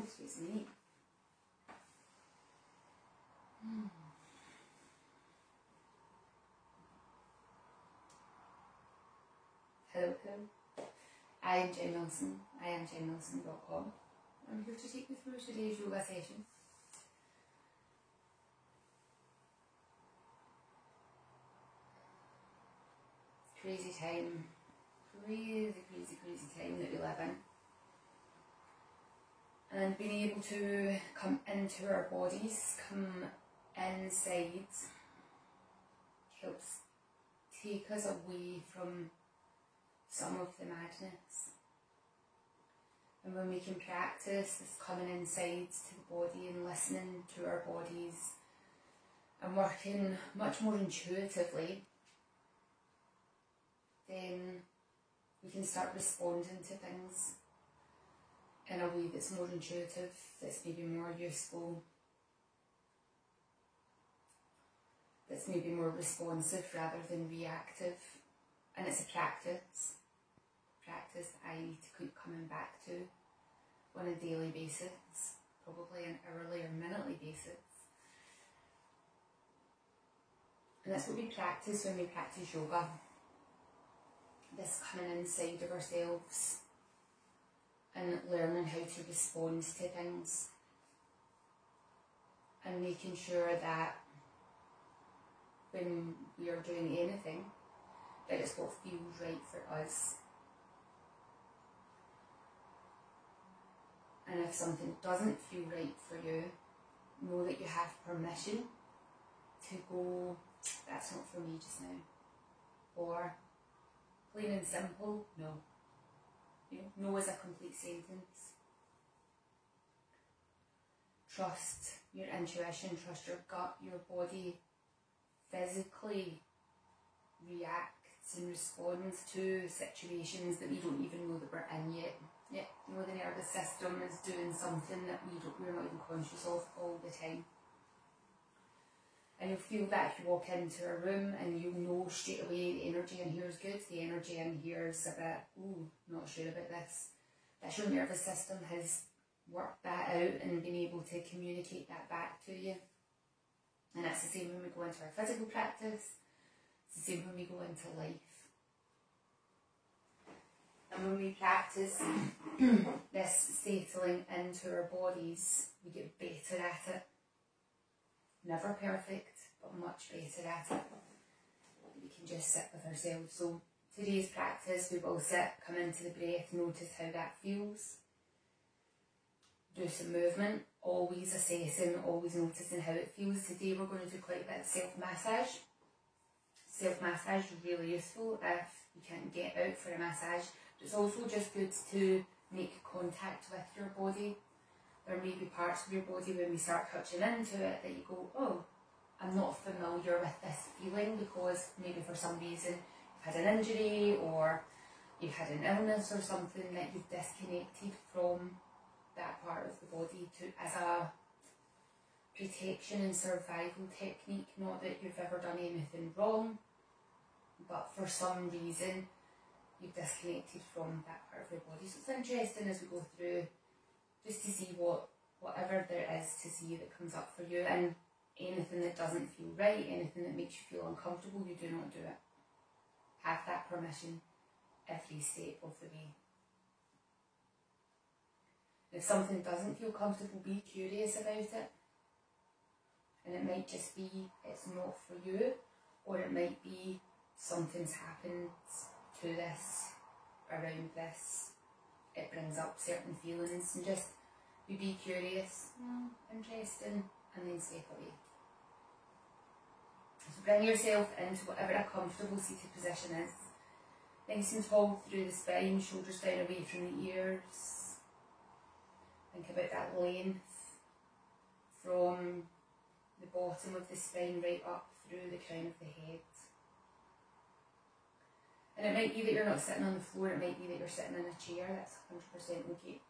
excuse me. Hello. I am Jen Milson. I am jenmilson.com. I'm here to take you through today's yoga session. Crazy time that we live in. And being able to come into our bodies, come inside, helps take us away from some of the madness. And when we can practice this coming inside to the body and listening to our bodies and working much more intuitively, then we can start responding to things in a way that's more intuitive, that's maybe more useful, that's maybe more responsive rather than reactive. And it's a practice that I need to keep coming back to on a daily basis, probably an hourly or minutely basis. And that's what we practice when we practice yoga. This coming inside of ourselves and learning how to respond to things and making sure that when we are doing anything, that it's what feels right for us. And if something doesn't feel right for you, know that you have permission to go, that's not for me just now. Or, plain and simple, no. No is a complete sentence. Trust your intuition, trust your gut, your body physically reacts and responds to situations that we don't even know that we're in yet. Yeah, the nervous system is doing something that we're not even conscious of all the time. And you'll feel that if you walk into a room and you'll know straight away the energy in here is good, the energy in here is a bit, not sure about this. That's your nervous system has worked that out and been able to communicate that back to you. And that's the same when we go into our physical practice, it's the same when we go into life. And when we practice this settling into our bodies, we get better at it. Never perfect, but much better at it. We can just sit with ourselves. So today's practice, we will sit, come into the breath, notice how that feels. Do some movement, always assessing, always noticing how it feels. Today we're going to do quite a bit of self-massage. Self-massage is really useful if you can't get out for a massage. But it's also just good to make contact with your body. There may be parts of your body when we start touching into it that you go, oh, I'm not familiar with this feeling, because maybe for some reason you've had an injury or you've had an illness or something that you've disconnected from that part of the body as a protection and survival technique. Not that you've ever done anything wrong, but for some reason you've disconnected from that part of your body. So it's interesting as we go through, just to see whatever there is to see that comes up for you, and anything that doesn't feel right, anything that makes you feel uncomfortable, you do not do it. Have that permission every step of the way. If something doesn't feel comfortable, be curious about it. And it might just be it's not for you, or it might be something's happened to this, around this. It brings up certain feelings, and just be curious, interesting, and then step away. So bring yourself into whatever a comfortable seated position is. Nice and tall through the spine, shoulders down away from the ears. Think about that length from the bottom of the spine right up through the crown of the head. And it might be that you're not sitting on the floor, it might be that you're sitting in a chair, that's 100% okay.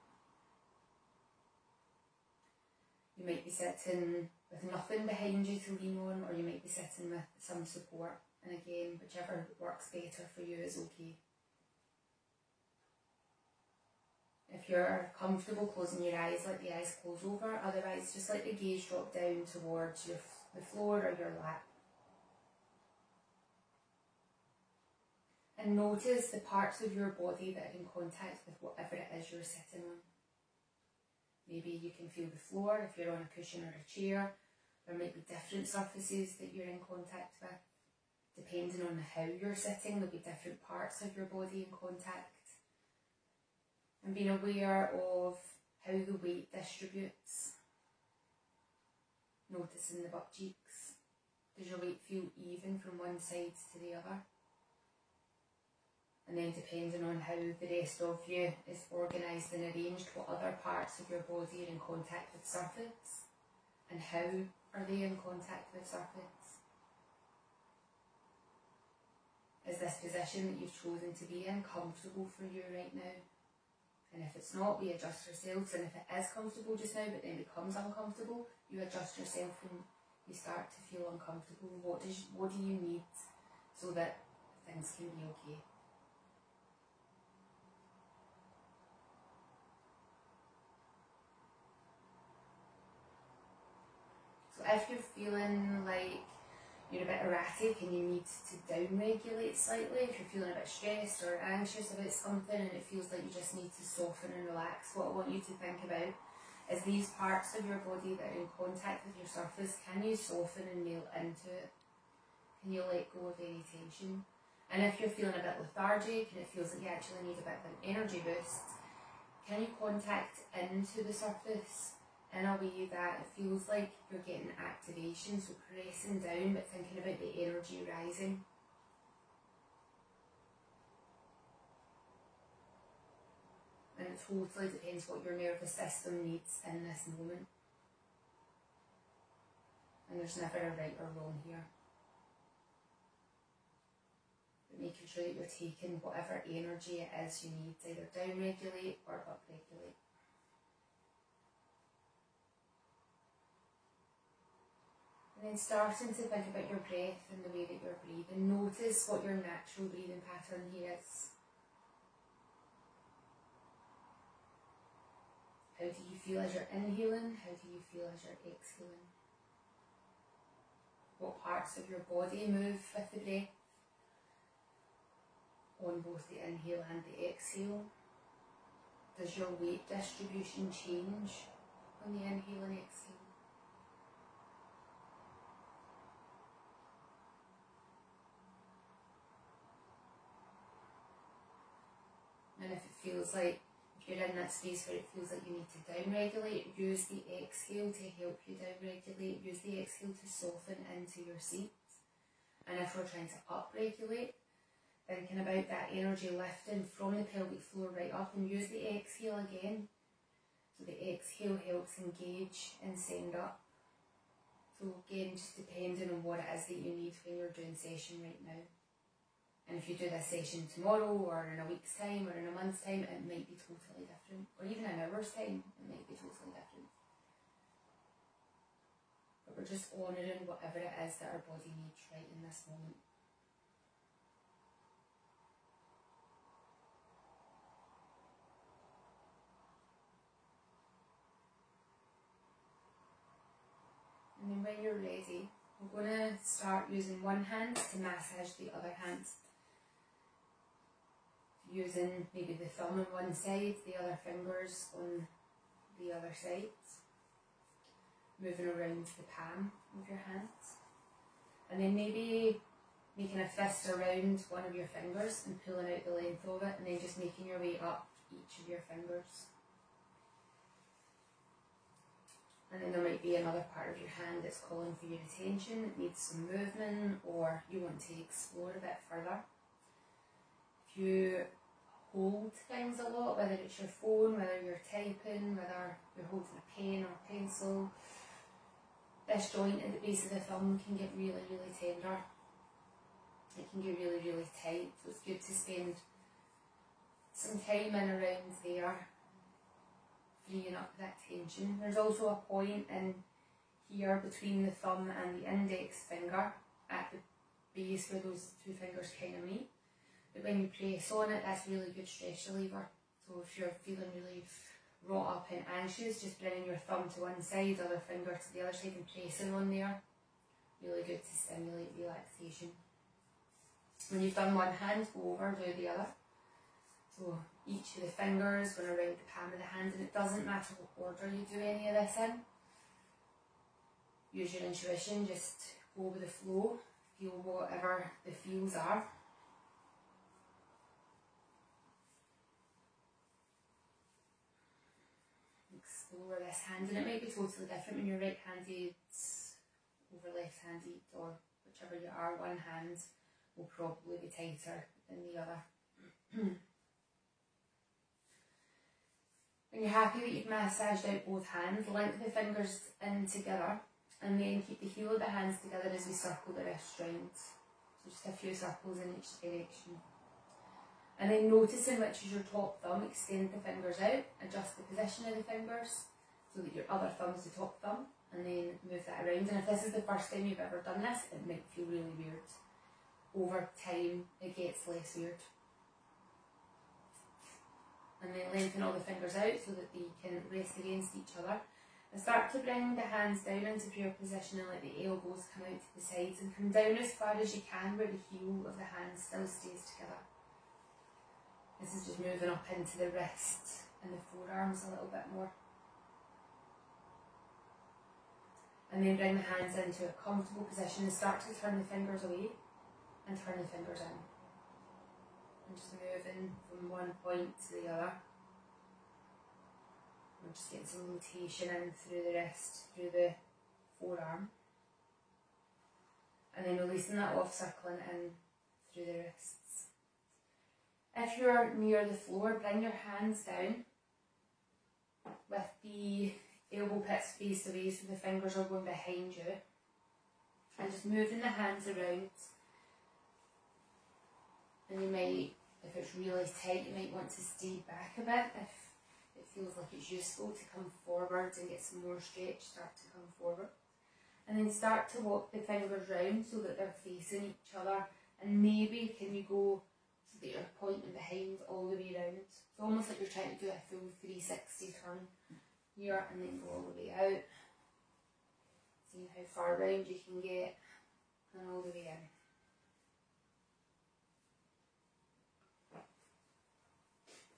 You might be sitting with nothing behind you to lean on, or you might be sitting with some support. And again, whichever works better for you is okay. If if you're comfortable closing your eyes, let the eyes close over. Otherwise, just let the gaze drop down towards the floor or your lap. And notice the parts of your body that are in contact with whatever it is you're sitting on. Maybe you can feel the floor if you're on a cushion or a chair. There might be different surfaces that you're in contact with. Depending on how you're sitting, there'll be different parts of your body in contact. And being aware of how the weight distributes. Noticing the butt cheeks. Does your weight feel even from one side to the other? And then depending on how the rest of you is organised and arranged, what other parts of your body are in contact with surface, and how are they in contact with surface? Is this position that you've chosen to be in comfortable for you right now? And if it's not, we adjust ourselves, and if it is comfortable just now but then becomes uncomfortable, you adjust yourself and you start to feel uncomfortable. What do you need so that things can be okay? So if you're feeling like you're a bit erratic and you need to down-regulate slightly, if you're feeling a bit stressed or anxious about something and it feels like you just need to soften and relax, what I want you to think about is these parts of your body that are in contact with your surface, can you soften and melt into it? Can you let go of any tension? And if you're feeling a bit lethargic and it feels like you actually need a bit of an energy boost, can you contact into the surface in a way that it feels like you're getting activation, so pressing down but thinking about the energy rising. And it totally depends what your nervous system needs in this moment. And there's never a right or wrong here. But making sure that you're taking whatever energy it is you need to either down-regulate or up-regulate. And then starting to think about your breath and the way that you're breathing. Notice what your natural breathing pattern here is. How do you feel as you're inhaling? How do you feel as you're exhaling? What parts of your body move with the breath? On both the inhale and the exhale. Does your weight distribution change on the inhale and exhale? And if it feels like, if you're in that space where it feels like you need to down-regulate, use the exhale to help you down-regulate. Use the exhale to soften into your seat. And if we're trying to up-regulate, thinking about that energy lifting from the pelvic floor right up, and use the exhale again. So the exhale helps engage and send up. So again, just depending on what it is that you need when you're doing session right now. And if you do this session tomorrow or in a week's time or in a month's time, it might be totally different. Or even an hour's time, it might be totally different. But we're just honouring whatever it is that our body needs right in this moment. And then when you're ready, we're going to start using one hand to massage the other hand. Using maybe the thumb on one side, the other fingers on the other side. Moving around the palm of your hand. And then maybe making a fist around one of your fingers and pulling out the length of it, and then just making your way up each of your fingers. And then there might be another part of your hand that's calling for your attention, it needs some movement, or you want to explore a bit further. If you hold things a lot, whether it's your phone, whether you're typing, whether you're holding a pen or pencil, this joint at the base of the thumb can get really, really tender. It can get really, really tight, so it's good to spend some time in around there, freeing up that tension. There's also a point in here between the thumb and the index finger at the base where those two fingers kind of meet. But when you press on it, that's really good stress reliever. So So if you're feeling really wrought up and anxious, just bringing your thumb to one side, other finger to the other side and pressing on there. Really good to stimulate relaxation. When you've done one hand, go over, do the other. So each of the fingers going around the palm of the hand, and it doesn't matter what order you do any of this in. Use your intuition, just go with the flow, feel whatever the feels are. Explore this hand, and it might be totally different when you're right-handed over left-handed, or whichever you are. One hand will probably be tighter than the other. When you're happy that you've massaged out both hands, link the fingers in together and then keep the heel of the hands together as we circle the wrist round. So just a few circles in each direction. And then noticing which is your top thumb, extend the fingers out, adjust the position of the fingers so that your other thumb is the top thumb, and then move that around. And if this is the first time you've ever done this, it might feel really weird. Over time, it gets less weird. And then lengthen all the fingers out so that they can rest against each other. And start to bring the hands down into prayer position and let the elbows come out to the sides and come down as far as you can where the heel of the hand still stays together. This is just moving up into the wrist and the forearms a little bit more. And then bring the hands into a comfortable position and start to turn the fingers away and turn the fingers in. And just moving from one point to the other. We're just getting some rotation in through the wrist, through the forearm. And then releasing that off, circling in through the wrists. If you're near the floor, bring your hands down with the elbow pits faced away so the fingers are going behind you. And just moving the hands around. And you might, if it's really tight, you might want to stay back a bit. If it feels like it's useful to come forward and get some more stretch, start to come forward. And then start to walk the fingers round so that they're facing each other. And maybe can you go so that you're pointing behind all the way round. It's almost like you're trying to do a full 360 turn here and then go all the way out. Seeing how far round you can get and all the way in.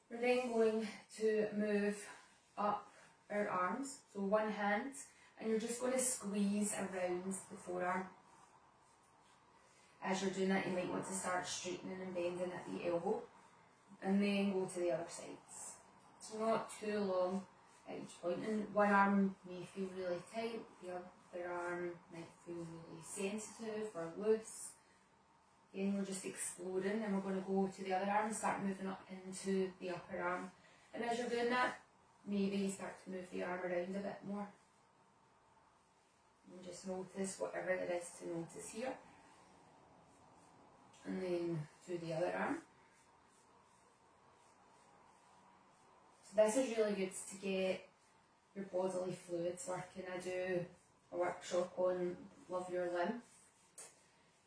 We're then going to move up our arms, so one hand, and you're just going to squeeze around the forearm. As you're doing that, you might want to start straightening and bending at the elbow, and then go to the other sides. It's not too long at each point, and one arm may feel really tight, the other arm might feel really sensitive or loose. Again, we're just exploring, and we're going to go to the other arm and start moving up into the upper arm. And as you're doing that, maybe start to move the arm around a bit more. And just notice whatever there is to notice here. And then to the other arm. So this is really good to get your bodily fluids working. I do a workshop on Love Your Lymph,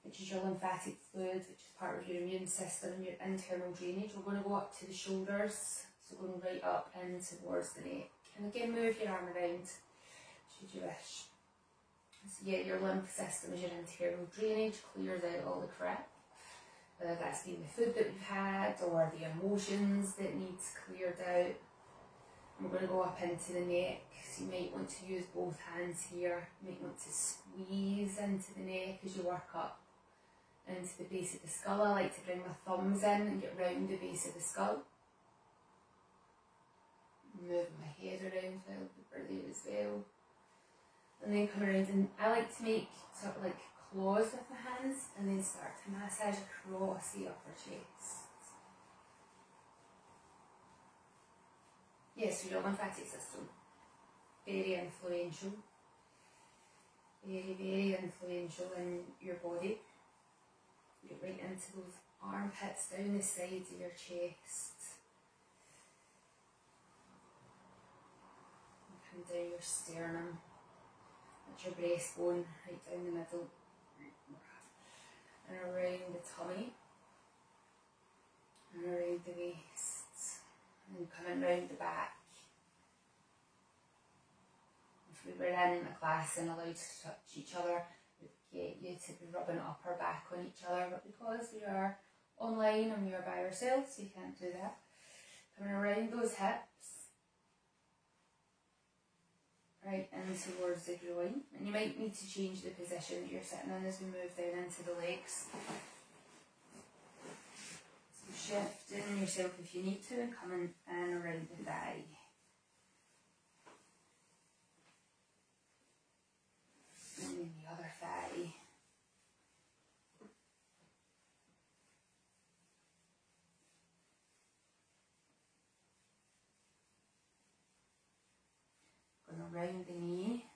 which is your lymphatic fluid, which is part of your immune system and your internal drainage. We're going to go up to the shoulders, so going right up in towards the neck. And again, move your arm around, should you wish. So yeah, your lymph system is your internal drainage, clears out all the crap. Whether that's been the food that we've had or the emotions that needs cleared out. And we're going to go up into the neck, so you might want to use both hands here. You might want to squeeze into the neck as you work up into the base of the skull. I like to bring my thumbs in and get round the base of the skull. Move my head around while we're there as well. And then come around, and I like to make sort of like claws with my hands and then start to massage across the upper chest. Yes, so your lymphatic system, very influential. Very, very influential in your body. Get right into those armpits, down the sides of your chest. And come down your sternum, at your breastbone, right down the middle. And around the tummy. And around the waist. And come and round the back. If we were in a class and allowed to touch each other, we'd get you to be rubbing up or back on each other, but because we are online and we are by ourselves, we can't do that. Coming around those hips, right in towards the groin, and you might need to change the position that you're sitting in as we move down into the legs. So shifting yourself if you need to and coming in around the thigh. And then the other thigh. Around the knee,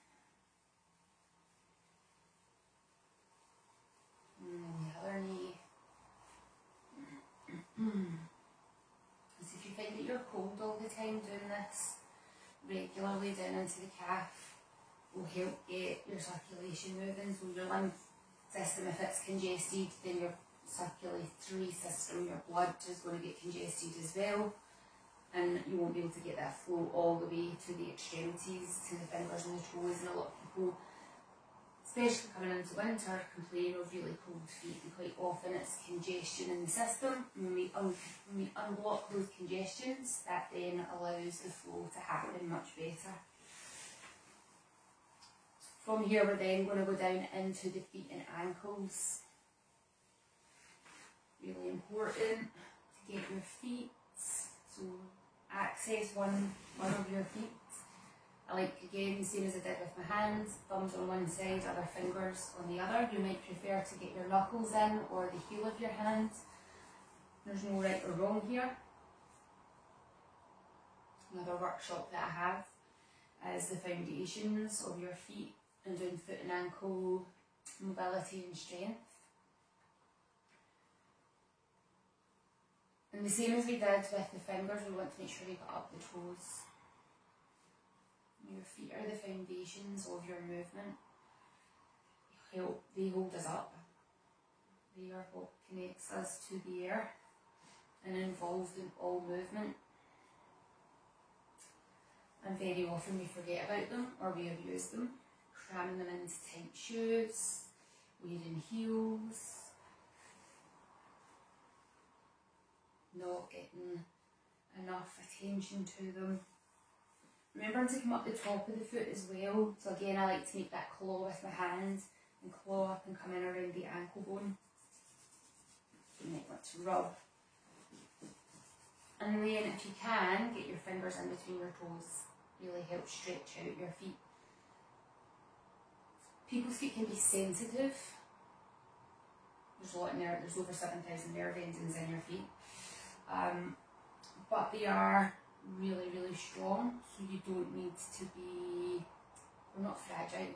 and then the other knee. So if you find that you're cold all the time, doing this regularly down into the calf will help get your circulation moving. So your lymph system, if it's congested, then your circulatory system, your blood is going to get congested as well. And you won't be able to get that flow all the way to the extremities, to the fingers and the toes. And a lot of people, especially coming into winter, complain of really cold feet, and quite often it's congestion in the system. When we unblock those congestions, that then allows the flow to happen much better. From here we're then going to go down into the feet and ankles. Really important to get your feet. So access one of your feet. I like, again, the same as I did with my hands, thumbs on one side, other fingers on the other. You might prefer to get your knuckles in or the heel of your hand. There's no right or wrong here. Another workshop that I have is the foundations of your feet and doing foot and ankle mobility and strength. And the same as we did with the fingers, we want to make sure we got up the toes. Your feet are the foundations of your movement. They hold us up. They are what connects us to the air and involved in all movement. And very often we forget about them or we abuse them, cramming them into tight shoes, wearing heels, not getting enough attention to them. Remembering to come up the top of the foot as well. So again, I like to make that claw with my hand and claw up and come in around the ankle bone. You might want to rub. And then if you can, get your fingers in between your toes. Really helps stretch out your feet. People's feet can be sensitive. There's a lot in there. There's over 7,000 nerve endings in your feet. But they are really, really strong, so you don't need to be, they're not fragile,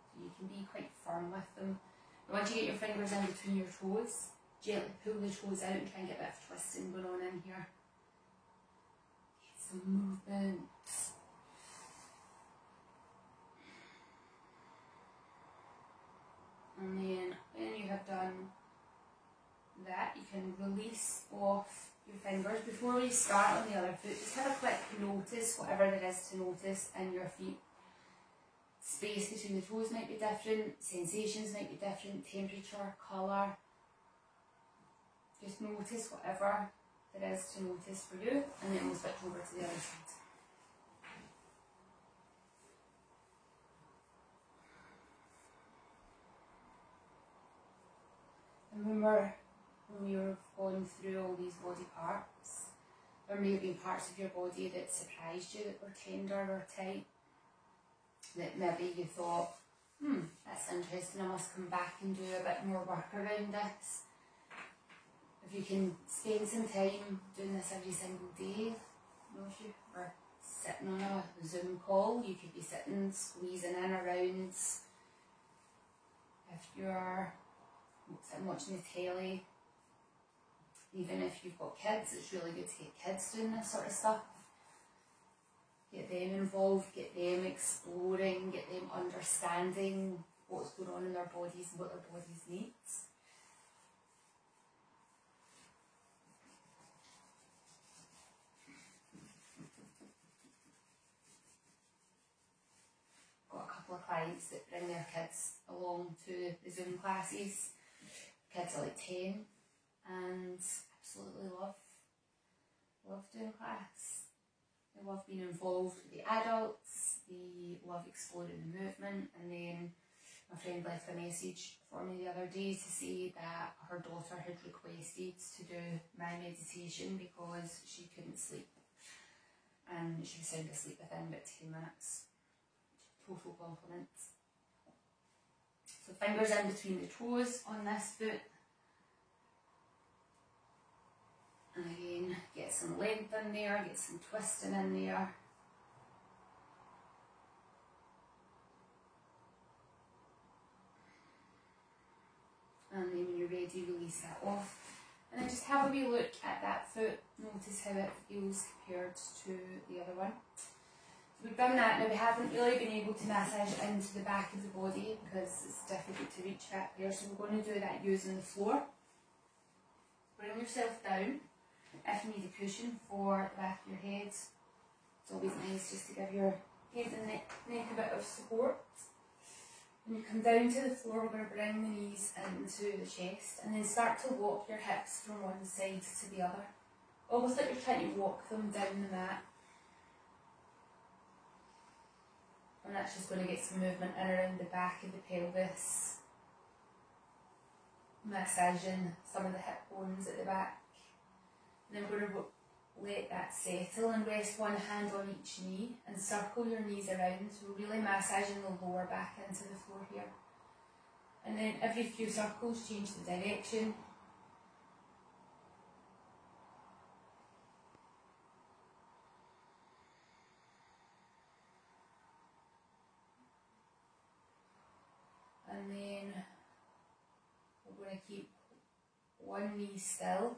so you can be quite firm with them. And once you get your fingers in between your toes, gently pull the toes out and try and get a bit of twisting going on in here. Get some movement. And then when you have done that, you can release off your fingers. Before we start on the other foot, just have a quick notice, whatever there is to notice in your feet. Space between the toes might be different, sensations might be different, temperature, colour. Just notice whatever there is to notice for you, and then we'll switch over to the other side. And remember, when you're going through all these body parts, there may have been parts of your body that surprised you, that were tender or tight, that maybe you thought, that's interesting, I must come back and do a bit more work around this. If you can spend some time doing this every single day, you know, if you were sitting on a Zoom call, you could be sitting, squeezing in around. If you're sitting watching the telly, even if you've got kids, it's really good to get kids doing this sort of stuff. Get them involved, get them exploring, get them understanding what's going on in their bodies and what their bodies need. couple of clients that bring their kids along to the Zoom classes. Kids are like 10 and absolutely love doing class. They love being involved with the adults, they love exploring the movement. And then my friend left a message for me the other day to say that her daughter had requested to do my meditation because she couldn't sleep. And she was sound asleep within about 10 minutes. Total compliment. So fingers in between the toes on this foot. And again, get some length in there, get some twisting in there. And then when you're ready, release that off. And then just have a wee look at that foot. Notice how it feels compared to the other one. So we've done that. Now we haven't really been able to massage into the back of the body because it's difficult to reach back there. So we're going to do that using the floor. Bring yourself down. If you need a cushion for the back of your head, it's always nice just to give your head and neck a bit of support. When you come down to the floor, we're going to bring the knees into the chest and then start to walk your hips from one side to the other. Almost like you're trying to walk them down the mat. And that's just going to get some movement in around the back of the pelvis. Massaging some of the hip bones at the back. And then we're going to let that settle and rest one hand on each knee and circle your knees around. So we're really massaging the lower back into the floor here. And then every few circles, change the direction. And then we're going to keep one knee still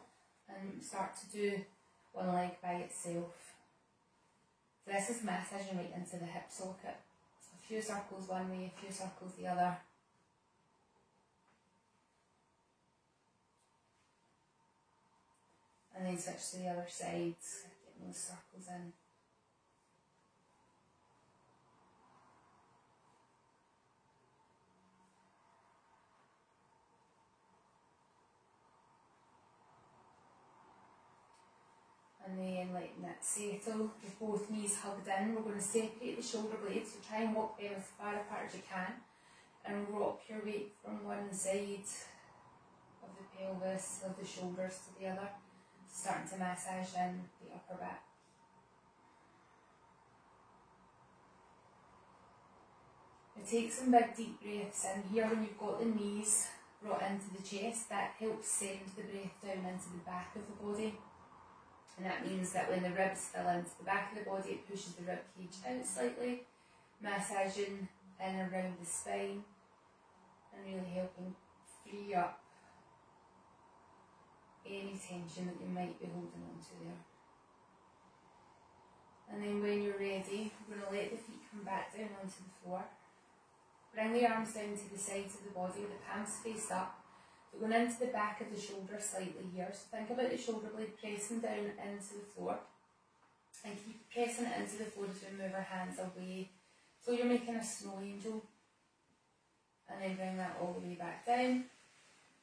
and start to do one leg by itself. So this is massaging right into the hip socket. So a few circles one way, a few circles the other. And then switch to the other side, getting those circles in. And then letting that settle with both knees hugged in. We're going to separate the shoulder blades, so try and walk them as far apart as you can and rock your weight from one side of the pelvis, of the shoulders to the other, starting to massage in the upper back. Now take some big deep breaths in here. When you've got the knees brought into the chest, that helps send the breath down into the back of the body. And that means that when the ribs fill into the back of the body, it pushes the rib cage out slightly, massaging in and around the spine and really helping free up any tension that you might be holding on to there. And then when you're ready, we're going to let the feet come back down onto the floor. Bring the arms down to the sides of the body with the palms faced up. We're going into the back of the shoulder slightly here, so think about the shoulder blade pressing down into the floor and keep pressing it into the floor as we move our hands away. So you're making a snow angel, and then bring that all the way back down.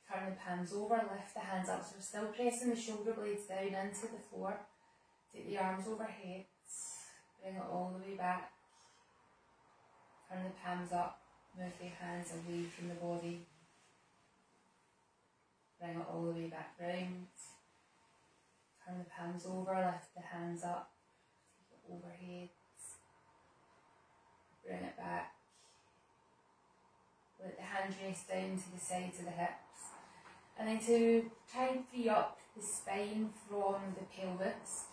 Turn the palms over, lift the hands up, so we're still pressing the shoulder blades down into the floor. Take the arms overhead, bring it all the way back. Turn the palms up, move the hands away from the body. Bring it all the way back round. Turn the palms over, lift the hands up. Take it overhead. Bring it back. Let the hands rest down to the sides of the hips. And then to try and free up the spine from the pelvis,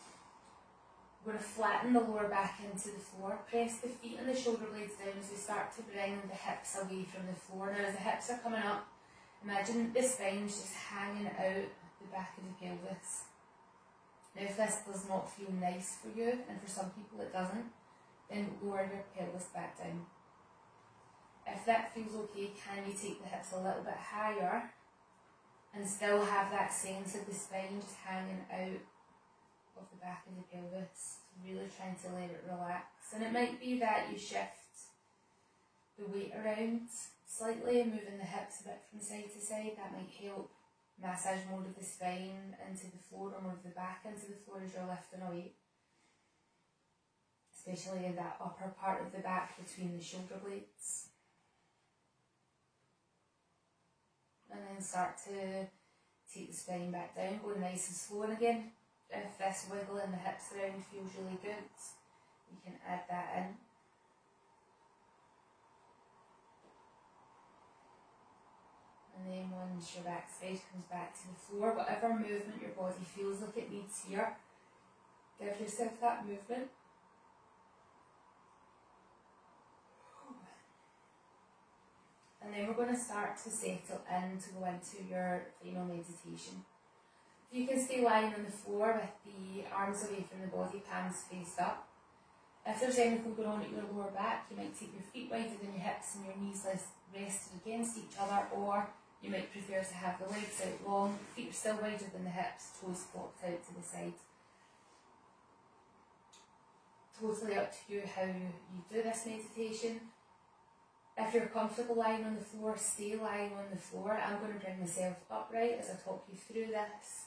we're going to flatten the lower back into the floor. Press the feet and the shoulder blades down as we start to bring the hips away from the floor. Now as the hips are coming up, imagine the spine's just hanging out the back of the pelvis. Now if this does not feel nice for you, and for some people it doesn't, then lower your pelvis back down. If that feels okay, can you take the hips a little bit higher and still have that sense of the spine just hanging out of the back of the pelvis? Really trying to let it relax. And it might be that you shift the weight around slightly, moving the hips a bit from side to side. That might help massage more of the spine into the floor or more of the back into the floor as you're lifting a weight. Especially in that upper part of the back between the shoulder blades. And then start to take the spine back down, going nice and slow. And again, if this wiggle in the hips around feels really good, you can add that in. And then once your backside comes back to the floor, whatever movement your body feels like it needs here, give yourself that movement. And then we're going to start to settle in to go into your final meditation. You can stay lying on the floor with the arms away from the body, palms faced up. If there's anything going on at your lower back, you might take your feet wider than your hips and your knees rested against each other, or you might prefer to have the legs out long, feet are still wider than the hips, toes flopped out to the side. Totally up to you how you do this meditation. If you're comfortable lying on the floor, stay lying on the floor. I'm going to bring myself upright as I talk you through this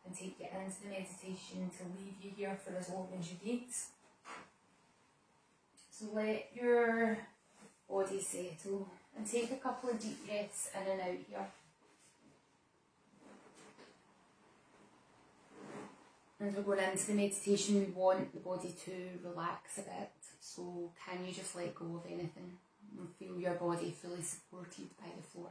and take you into the meditation to leave you here for as long as you need. So let your body settle and take a couple of deep breaths in and out here. As we're going into the meditation, we want the body to relax a bit. So can you just let go of anything and feel your body fully supported by the floor?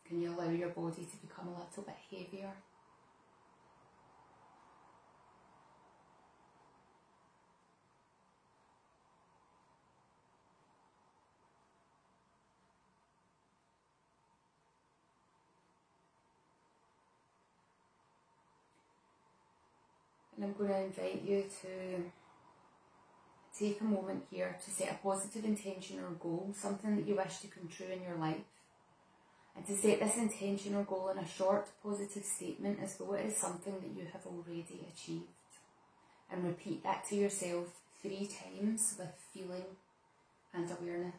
Can you allow your body to become a little bit heavier? And I'm going to invite you to take a moment here to set a positive intention or goal, something that you wish to come true in your life. And to set this intention or goal in a short positive statement as though it is something that you have already achieved. And repeat that to yourself 3 times with feeling and awareness.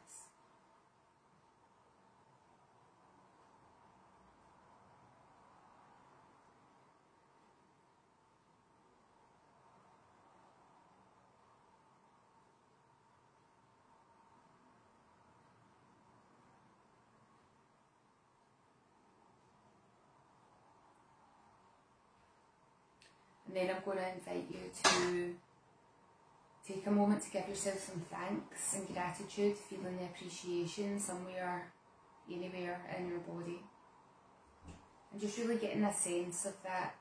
And then I'm going to invite you to take a moment to give yourself some thanks and gratitude, feeling the appreciation somewhere, anywhere in your body. And just really getting a sense of that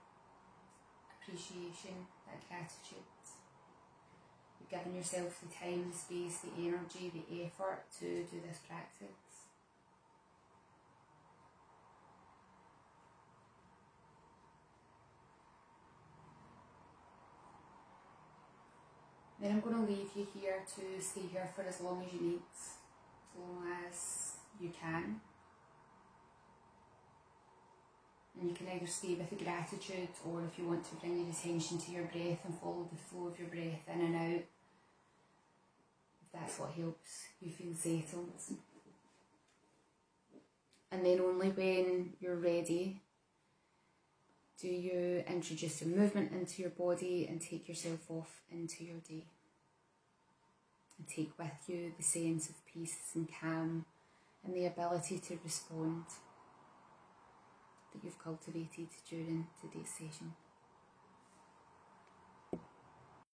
appreciation, that gratitude. You've given yourself the time, the space, the energy, the effort to do this practice. Then I'm going to leave you here to stay here for as long as you need, as long as you can. And you can either stay with the gratitude, or if you want to bring your attention to your breath and follow the flow of your breath in and out, if that's what helps you feel settled. And then only when you're ready do you introduce some movement into your body and take yourself off into your day. And take with you the sense of peace and calm and the ability to respond that you've cultivated during today's session.